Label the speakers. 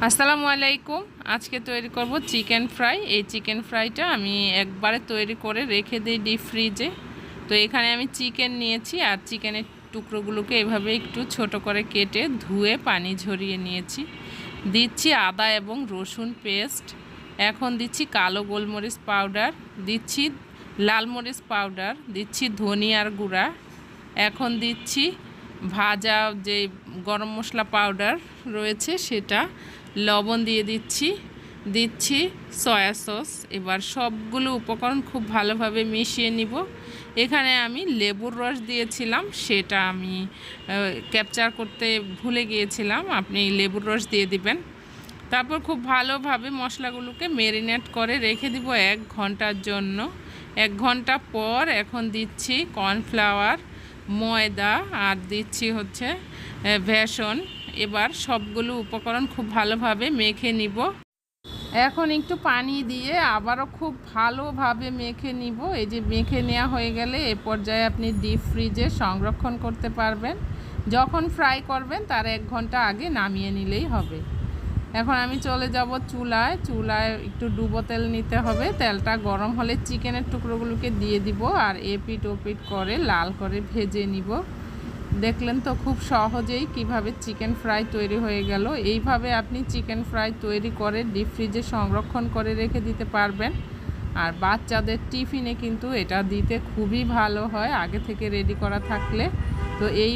Speaker 1: আসসালামু আলাইকুম। আজকে তৈরি করব চিকেন ফ্রাই। এই চিকেন ফ্রাইটা আমি একবারে তৈরি করে রেখে দিই ডিপ ফ্রিজে। তো এখানে আমি চিকেন নিয়েছি আর চিকেনের টুকরোগুলোকে এভাবে একটু ছোট করে কেটে ধুয়ে পানি ঝরিয়ে নিয়েছি। দিচ্ছি আদা এবং রসুন পেস্ট, এখন দিচ্ছি কালো গোলমরিচ পাউডার, দিচ্ছি লাল মরিচ পাউডার, দিচ্ছি ধনিয়ার গুঁড়া, এখন দিচ্ছি ভাজা যে গরম মশলা পাউডার রয়েছে সেটা, লবণ দিয়ে দিচ্ছি সয়া সস। এবার সবগুলো উপকরণ খুব ভালোভাবে মিশিয়ে নিব। এখানে আমি লেবুর রস দিয়েছিলাম, সেটা আমি ক্যাপচার করতে ভুলে গিয়েছিলাম, আপনি লেবুর রস দিয়ে দিবেন। তারপর খুব ভালোভাবে মশলাগুলোকে ম্যারিনেট করে রেখে দিব 1 ঘন্টার জন্য। 1 ঘন্টা পর এখন দিচ্ছি কর্নফ্লাওয়ার, ময়দা আর দিচ্ছি হচ্ছে বেসন। এবার সবগুলো উপকরণ খুব ভালোভাবে মেখে নিব। এখন একটু পানি দিয়ে আবারও খুব ভালোভাবে মেখে নিব। এই যে মেখে নেওয়া হয়ে গেলে এ পর্যায়ে আপনি ডিপ ফ্রিজে সংরক্ষণ করতে পারবেন। যখন ফ্রাই করবেন তার 1 ঘন্টা আগে নামিয়ে নিলেই হবে। এখন আমি চলে যাব চুলায় একটু ডুবো তেল নিতে হবে। তেলটা গরম হলে চিকেনের টুকরোগুলোকে দিয়ে দিব আর এপিট ওপিট করে লাল করে ভেজে নিব। দেখলেন তো খুব সহজেই কিভাবে চিকেন ফ্রাই তৈরি হয়ে গেল। এইভাবে আপনি চিকেন ফ্রাই তৈরি করে ডিপ ফ্রিজে সংরক্ষণ করে রেখে দিতে পারবেন। আর বাচ্চাদের টিফিনে কিন্তু এটা দিতে খুবই ভালো হয় আগে থেকে রেডি করা থাকলে। তো এই